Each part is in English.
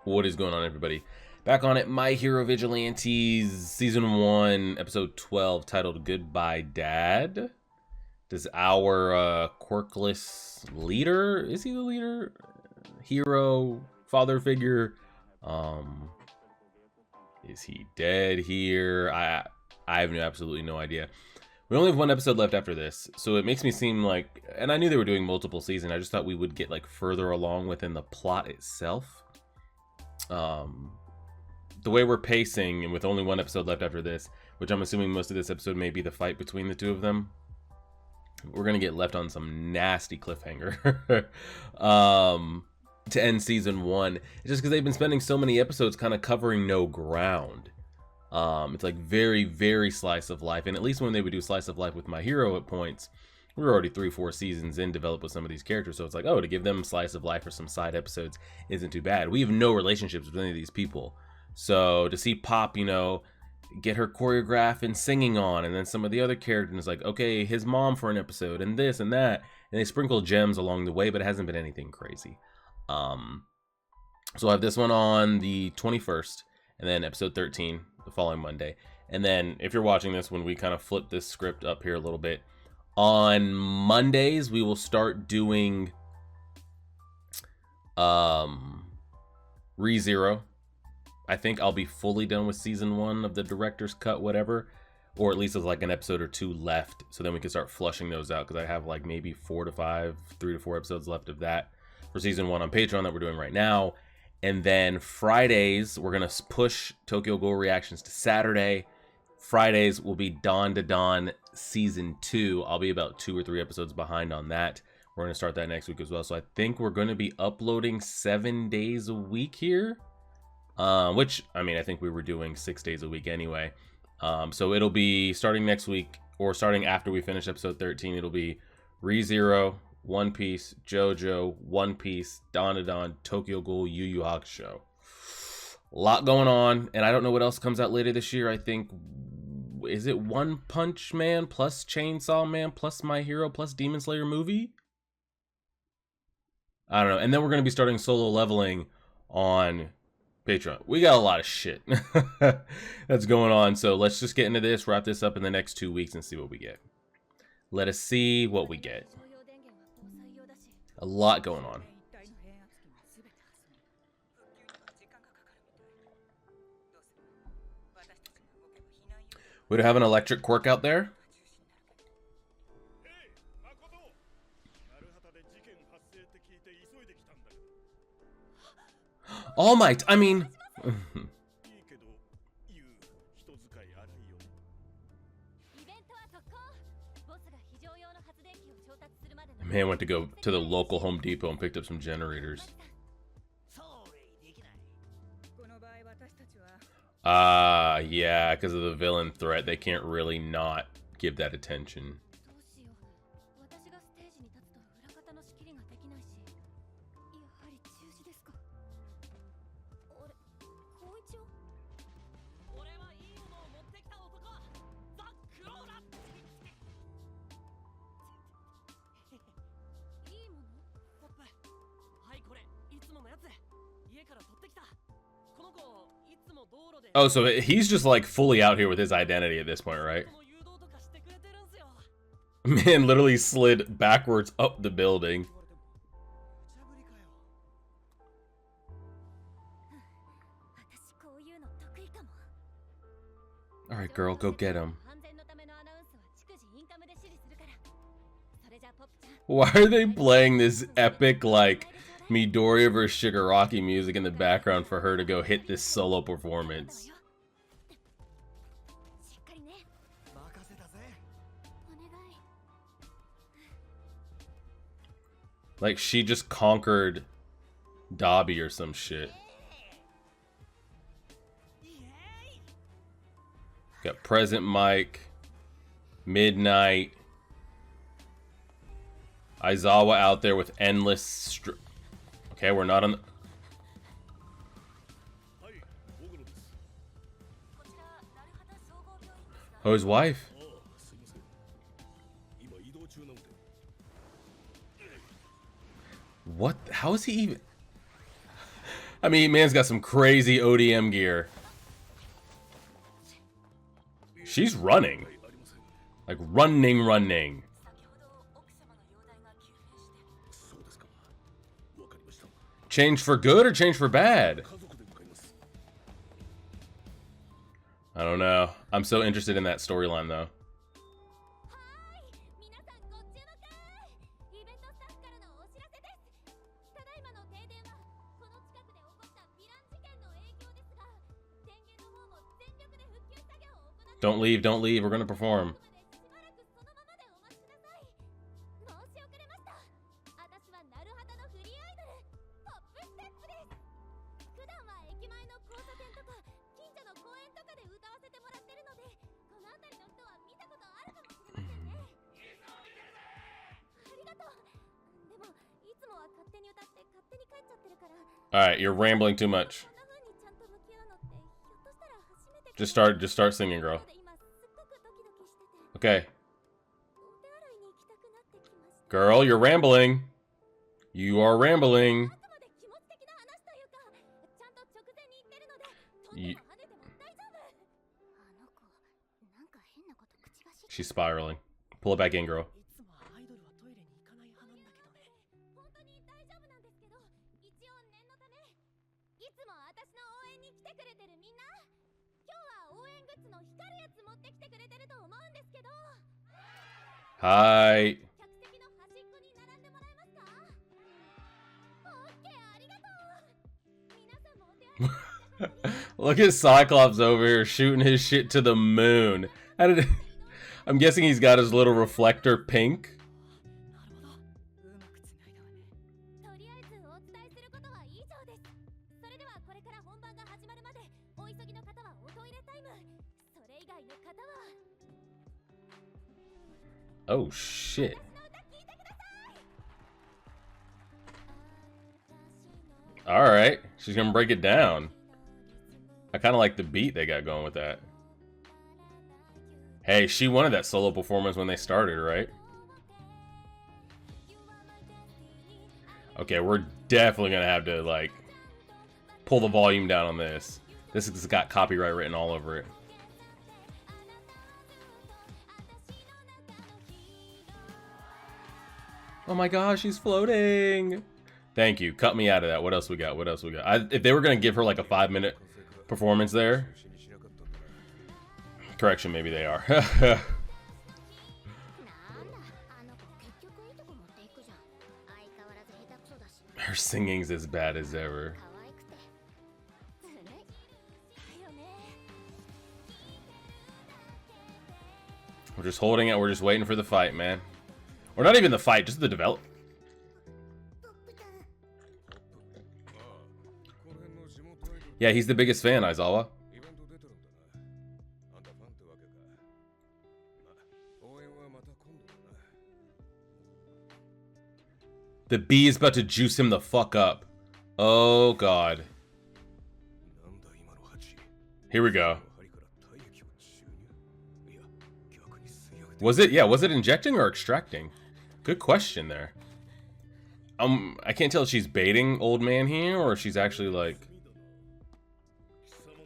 What is going on, everybody? Back on it, My Hero Vigilantes, Season 1, Episode 12, titled Goodbye Dad. Does our quirkless leader, is he the leader? Hero, father figure, is he dead here? I have absolutely no idea. We only have one episode left after this, so it makes me seem like, and I knew they were doing multiple seasons, I just thought we would get like further along within the plot itself. The way we're pacing, and with only one episode left after this, which I'm assuming most of this episode may be the fight between the two of them, we're gonna get left on some nasty cliffhanger to end season 1. It's just because they've been spending so many episodes kind of covering no ground. It's like very slice of life, and at least when they would do slice of life with My Hero at points, we were already 3-4 seasons in developed with some of these characters, so it's like, oh, to give them slice of life or some side episodes isn't too bad. We have no relationships with any of these people, so to see Pop, you know, get her choreograph and singing on, and then some of the other characters like, okay, his mom for an episode, and this and that, and they sprinkle gems along the way, but it hasn't been anything crazy. So I have this one on the 21st, and then episode 13 the following Monday, and then if you're watching this when we kind of flip this script up here a little bit, on Mondays, we will start doing ReZero. I think I'll be fully done with season 1 of the director's cut, whatever, or at least there's like an episode or 2 left, so then we can start flushing those out, because I have like maybe 3 to 4 episodes left of that for season 1 on Patreon that we're doing right now. And then Fridays, we're gonna push Tokyo Ghoul reactions to Saturday. Fridays will be Dawn to Dawn season 2. I'll be about 2 or 3 episodes behind on that. We're going to start that next week as well. So I think we're going to be uploading 7 days a week here. Which, I mean, I think we were doing 6 days a week anyway. So it'll be starting next week, or starting after we finish episode 13. It'll be ReZero, One Piece, JoJo, One Piece, Dawn to Dawn, Tokyo Ghoul, Yu Yu Hakusho. A lot going on, and I don't know what else comes out later this year. I think, is it One Punch Man plus Chainsaw Man plus My Hero plus Demon Slayer movie? I don't know. And then we're going to be starting solo leveling on Patreon. We got a lot of shit that's going on, so let's just get into this, wrap this up in the next 2 weeks, and see what we get. Let us see what we get. A lot going on. We don't have an electric quirk out there? All Might, I mean... Man went to go to the local Home Depot and picked up some generators. Yeah, because of the villain threat, they can't really not give that attention. Oh, so he's just like fully out here with his identity at this point, right? Man literally slid backwards up the building. Alright, girl, go get him. Why are they playing this epic, like, Midoriya vs. Shigaraki music in the background for her to go hit this solo performance? Like she just conquered Dobby or some shit. Got Present Mike, Midnight, Aizawa out there with endless okay, we're not on the... Oh, his wife. What? How is he even... I mean, man's got some crazy ODM gear. She's running. Like, running. Change for good or change for bad? I don't know. I'm so interested in that storyline, though. Don't leave, don't leave. We're gonna perform. Alright, you're rambling too much. Just start singing, girl. Okay. Girl, you're rambling. You are rambling. She's spiraling. Pull it back in, girl. Hi. Look at Cyclops over here shooting his shit to the moon. How did it... I'm guessing he's got his little reflector pink. Oh shit. Alright, she's gonna break it down. I kinda like the beat they got going with that. Hey, she wanted that solo performance when they started, right? Okay, we're definitely gonna have to, like, pull the volume down on this. This has got copyright written all over it. Oh my gosh, she's floating. Thank you. Cut me out of that. What else we got? What else we got? If they were going to give her like a 5-minute performance there. Correction, maybe they are. Her singing's as bad as ever. We're just holding it. We're just waiting for the fight, man. Or not even the fight, just the develop. Yeah, he's the biggest fan, Aizawa. The bee is about to juice him the fuck up. Oh god. Here we go. Was it injecting or extracting? Good question there. I can't tell if she's baiting old man here or if she's actually like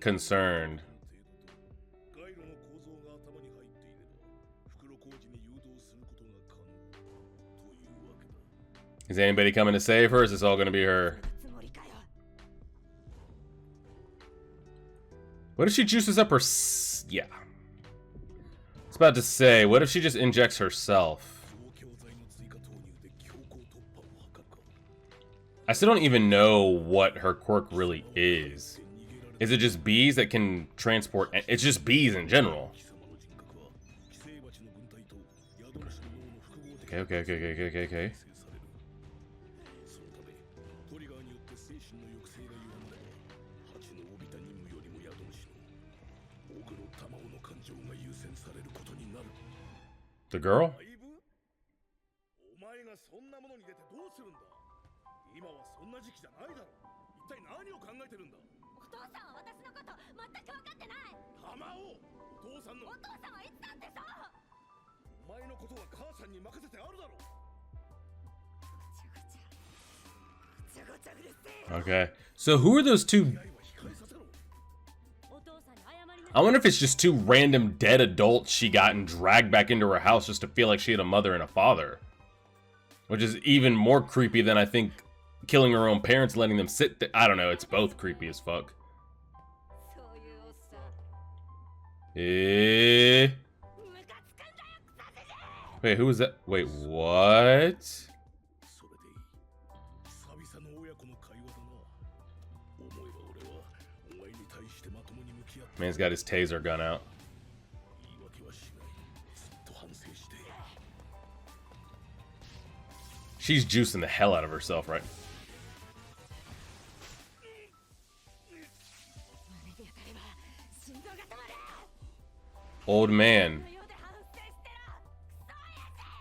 concerned. Is anybody coming to save her? Or is this all gonna be her? What if she juices up her yeah. I was about to say, what if she just injects herself? I still don't even know what her quirk really is. Is it just bees that can transport? It's just bees in general. Okay. The girl? Okay. So who are those two? I wonder if it's just two random dead adults she got and dragged back into her house just to feel like she had a mother and a father. Which is even more creepy than I think killing her own parents and letting them sit there. I don't know, it's both creepy as fuck. Wait, who was that? Wait, what? Man's got his taser gun out. She's juicing the hell out of herself, right? Old man.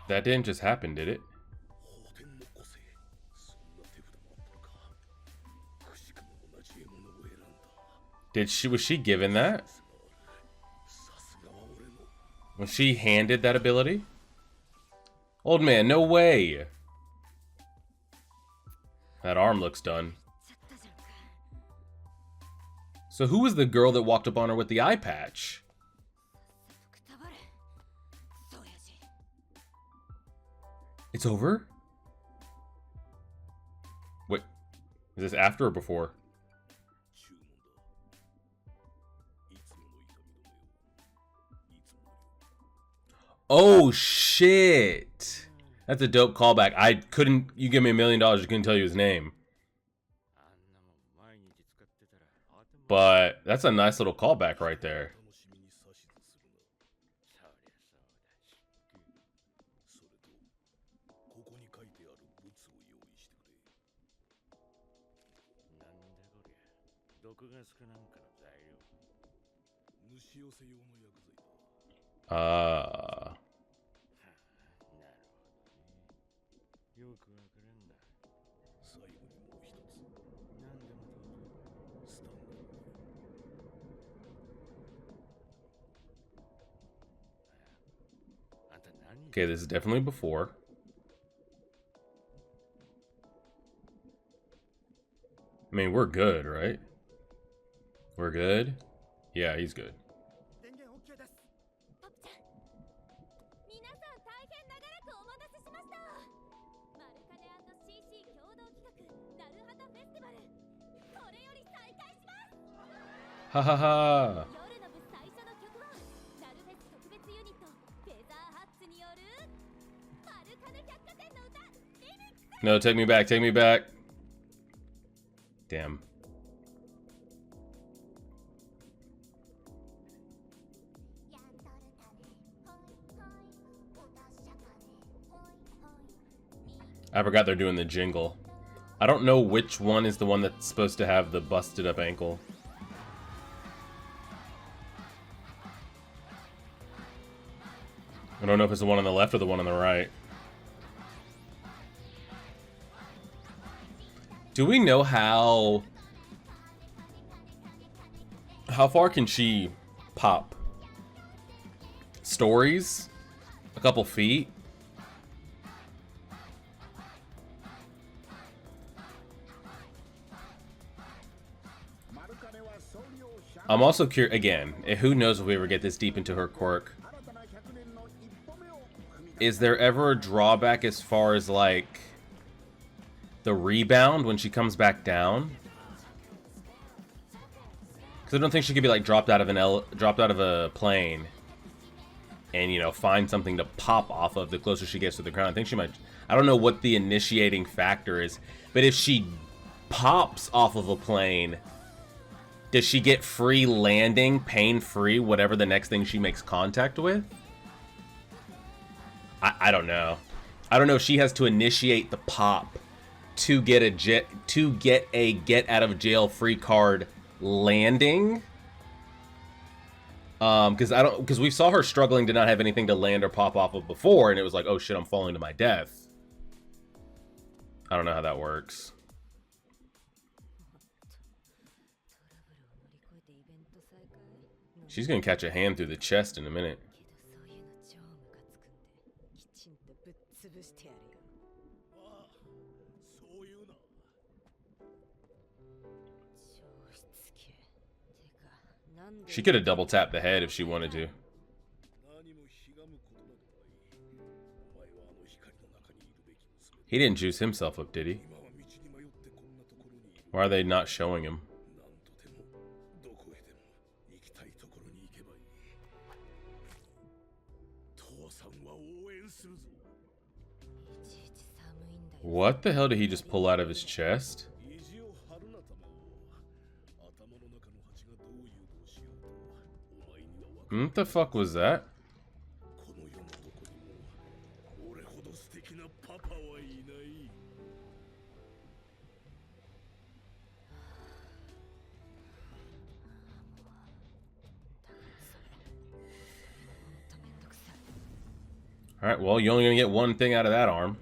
That didn't just happen, did it? Was she given that? Was she handed that ability? Old man, no way. That arm looks done. So who was the girl that walked up on her with the eye patch? It's over? Wait, is this after or before? Oh shit! That's a dope callback. You give me $1 million, I couldn't tell you his name. But that's a nice little callback right there. Okay, this is definitely before. I mean, we're good, right? We're good? Yeah, he's good. Ha ha ha! No, take me back, take me back. Damn. I forgot they're doing the jingle. I don't know which one is the one that's supposed to have the busted up ankle. I don't know if it's the one on the left or the one on the right. Do we know how far can she pop? Stories? A couple feet? I'm also curious, again, who knows if we ever get this deep into her quirk. Is there ever a drawback as far as, like, the rebound when she comes back down? Because I don't think she could be, like, dropped out of a plane and, you know, find something to pop off of the closer she gets to the ground. I think she might... I don't know what the initiating factor is, but if she pops off of a plane... Does she get free landing, pain-free, whatever the next thing she makes contact with? I don't know. I don't know if she has to initiate the pop to get a get out of jail free card landing. Because we saw her struggling to not have anything to land or pop off of before, and it was like, oh shit, I'm falling to my death. I don't know how that works. She's gonna catch a hand through the chest in a minute. She could have double tapped the head if she wanted to. He didn't juice himself up, did he? Why are they not showing him? What the hell did he just pull out of his chest? What the fuck was that? Alright, well, you're only gonna get one thing out of that arm.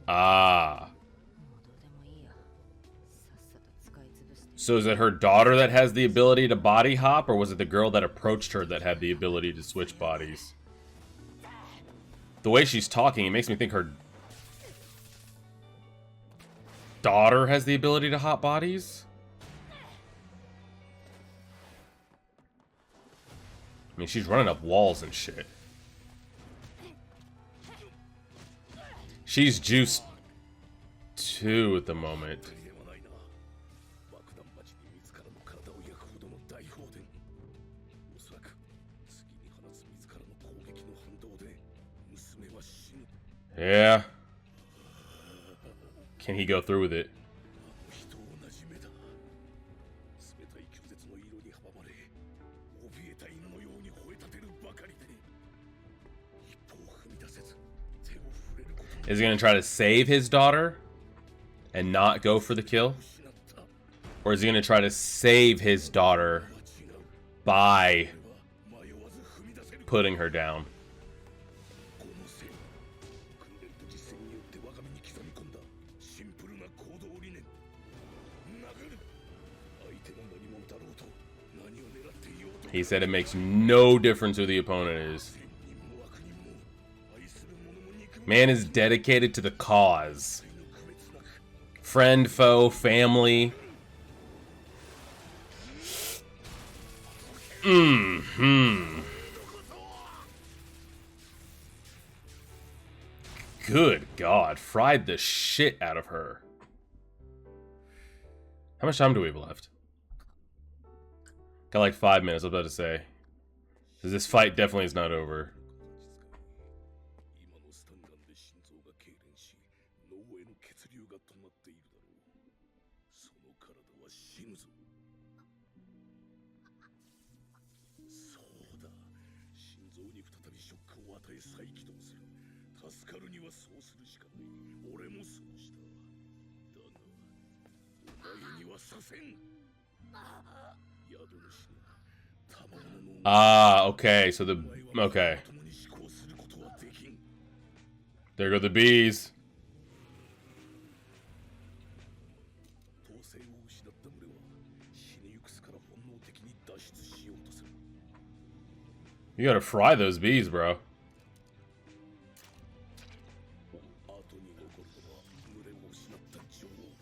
Ah. So is it her daughter that has the ability to body hop, or was it the girl that approached her that had the ability to switch bodies? The way she's talking, it makes me think her daughter has the ability to hop bodies? I mean, she's running up walls and shit. She's juiced 2 at the moment. Yeah. Can he go through with it? Is he going to try to save his daughter and not go for the kill? Or is he going to try to save his daughter by putting her down? He said it makes no difference who the opponent is. Man is dedicated to the cause. Friend, foe, family. Good God. Fried the shit out of her. How much time do we have left? Got like 5 minutes, I was about to say. This fight definitely is not over. Ah, okay, so okay. There go the bees. You gotta fry those bees, bro.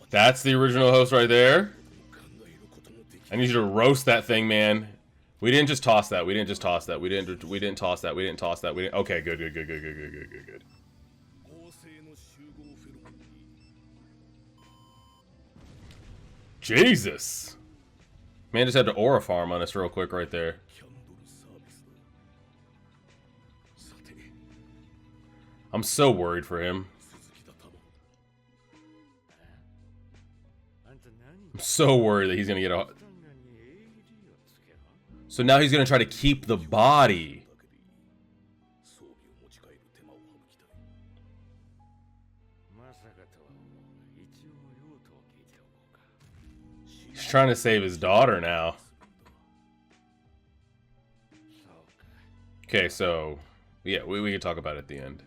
That's the original host right there. I need you to roast that thing, man. We didn't just toss that. We didn't just toss that. We didn't toss that. We didn't toss that. We didn't. Okay, good. Jesus. Man just had to aura farm on us real quick right there. I'm so worried for him. I'm so worried that he's gonna get a... So now he's gonna try to keep the body. He's trying to save his daughter now. Okay, so... yeah, we can talk about it at the end.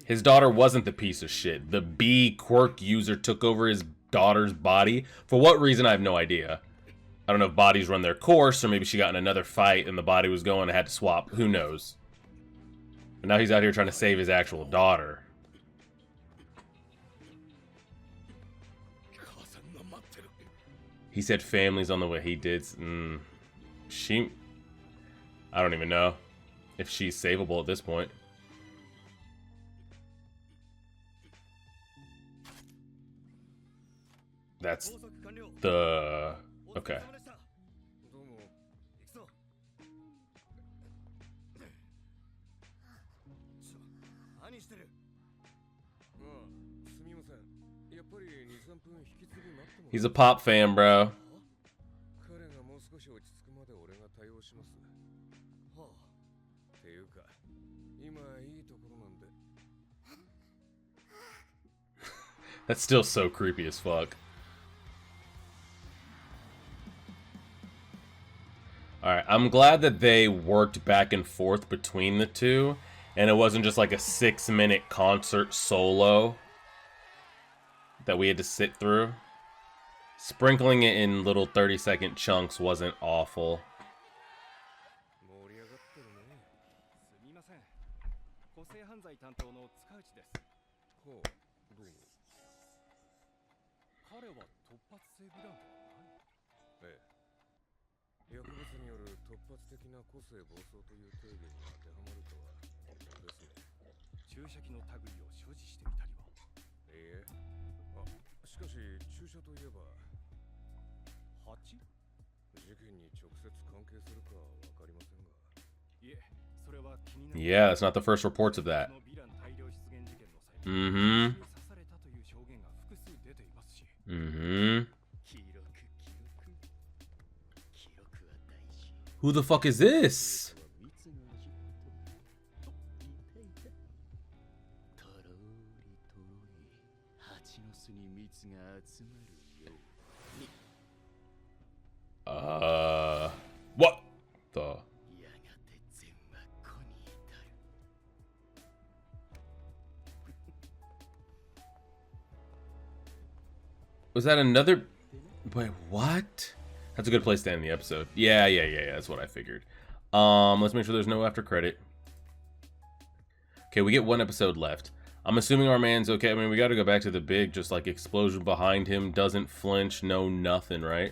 His daughter wasn't the piece of shit. The bee quirk user took over his daughter's body. For what reason, I have no idea. I don't know if bodies run their course, or maybe she got in another fight and the body was going and had to swap. Who knows? But now he's out here trying to save his actual daughter. He said family's on the way. He did. She... I don't even know if she's savable at this point. That's the... Okay. He's a pop fan, bro. That's still so creepy as fuck. Alright, I'm glad that they worked back and forth between the two, and it wasn't just like a 6-minute concert solo that we had to sit through. Sprinkling it in little 30-second chunks wasn't awful. Yeah, that's not the first reports of that. Mm-hmm. Mm-hmm. Who the fuck is this? What the? Was that another? Wait, what? That's a good place to end the episode. Yeah. That's what I figured. Let's make sure there's no after credit. Okay, we get one episode left. I'm assuming our man's okay. I mean, we got to go back to the big, just like explosion behind him. Doesn't flinch, no nothing, right?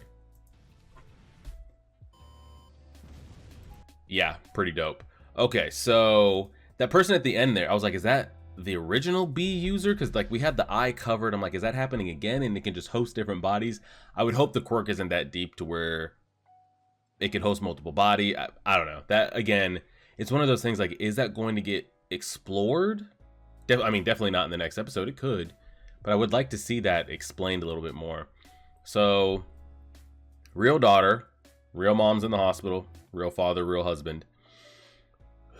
Yeah, pretty dope. Okay, so that person at the end there, I was like, is that the original B user? Because like we had the eye covered. I'm like, is that happening again? And it can just host different bodies. I would hope the quirk isn't that deep to where it could host multiple body. I don't know. That again, it's one of those things like, is that going to get explored? I mean, definitely not in the next episode. It could, but I would like to see that explained a little bit more. So, real daughter, real mom's in the hospital, real father, real husband.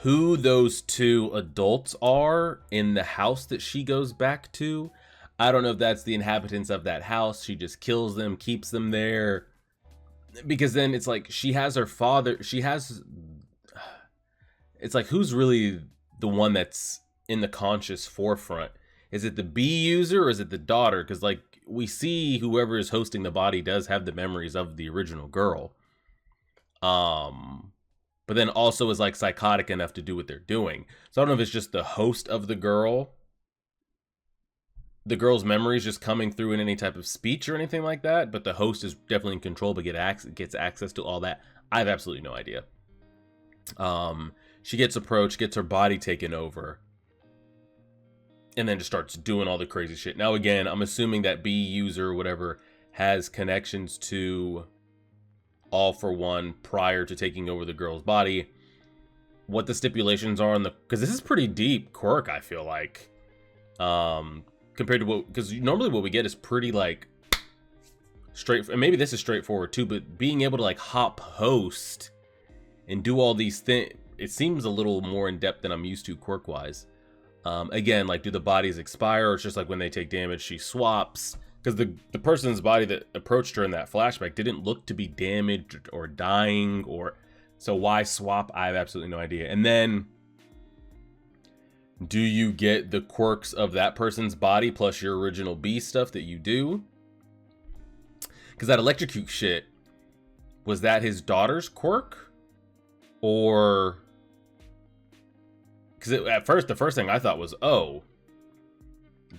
Who those two adults are in the house that she goes back to, I don't know if that's the inhabitants of that house. She just kills them, keeps them there. Because then it's like she has her father. It's like, who's really the one that's in the conscious forefront? Is it the B user or is it the daughter? Because like we see whoever is hosting the body does have the memories of the original girl. But then also is like psychotic enough to do what they're doing. So I don't know if it's just the host of the girl's memories just coming through in any type of speech or anything like that, but the host is definitely in control but gets access to all that. I have absolutely no idea. She gets approached, gets her body taken over, and then just starts doing all the crazy shit. Now again, I'm assuming that B user or whatever has connections to All for One prior to taking over the girl's body. What the stipulations are on the, because this is pretty deep quirk, I feel like, compared to what, because normally what we get is pretty like straight, and maybe this is straightforward too, but being able to like hop host and do all these things, it seems a little more in depth than I'm used to quirk wise. Again, like, do the bodies expire, or it's just like when they take damage she swaps? Because the person's body that approached her in that flashback didn't look to be damaged or dying, or so why swap? I have absolutely no idea. And then, do you get the quirks of that person's body plus your original B stuff that you do? Because that electrocute shit, was that his daughter's quirk? Or, because at first, the first thing I thought was, oh,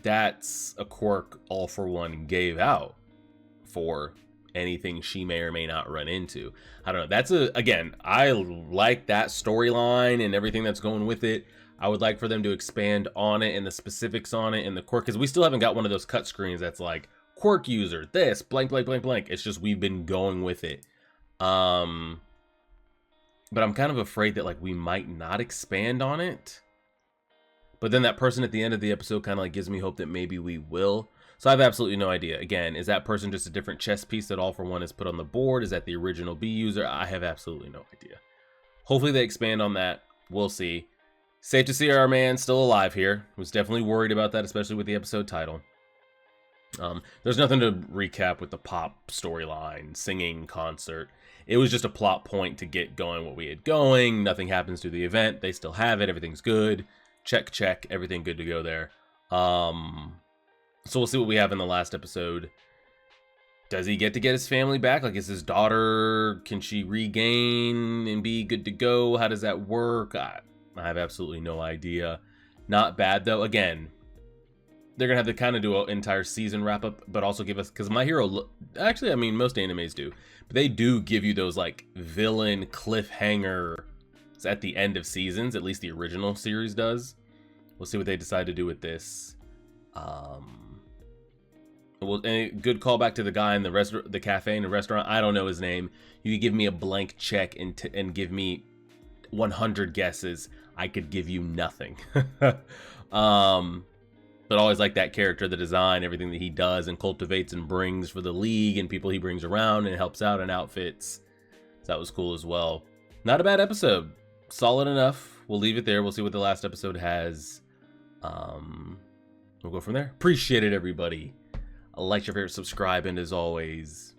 that's a quirk All for One gave out for anything she may or may not run into. I don't know. That's again, I like that storyline and everything that's going with it. I would like for them to expand on it and the specifics on it and the quirk, because we still haven't got one of those cut screens that's like quirk user, this, blank, blank, blank, blank. It's just we've been going with it. But I'm kind of afraid that like we might not expand on it. But then that person at the end of the episode kind of like gives me hope that maybe we will. So I have absolutely no idea. Again, is that person just a different chess piece that All for One is put on the board? Is that the original B user? I have absolutely no idea. Hopefully they expand on that. We'll see. Safe to see our man still alive here. Was definitely worried about that, especially with the episode title. There's nothing to recap with the pop storyline, singing, concert. It was just a plot point to get going what we had going. Nothing happens to the event. They still have it. Everything's good. Check, check. Everything good to go there. So we'll see what we have in the last episode. Does he get to get his family back? Like, is his daughter, can she regain and be good to go? How does that work? I have absolutely no idea. Not bad, though. Again, they're going to have to kind of do an entire season wrap-up, but also give us... Because My Hero... Actually, I mean, most animes do. But they do give you those, like, villain cliffhanger at the end of seasons. At least the original series does. We'll see what they decide to do with this. Well, a good callback to the guy in the cafe and the restaurant. I don't know his name. You could give me a blank check and give me 100 guesses. I could give you nothing. But always like that character, the design, everything that he does and cultivates and brings for the league and people he brings around and helps out in outfits. So that was cool as well. Not a bad episode. Solid enough. We'll leave it there. We'll see what the last episode has. We'll go from there. Appreciate it, everybody. Like, your favorite, subscribe, and as always,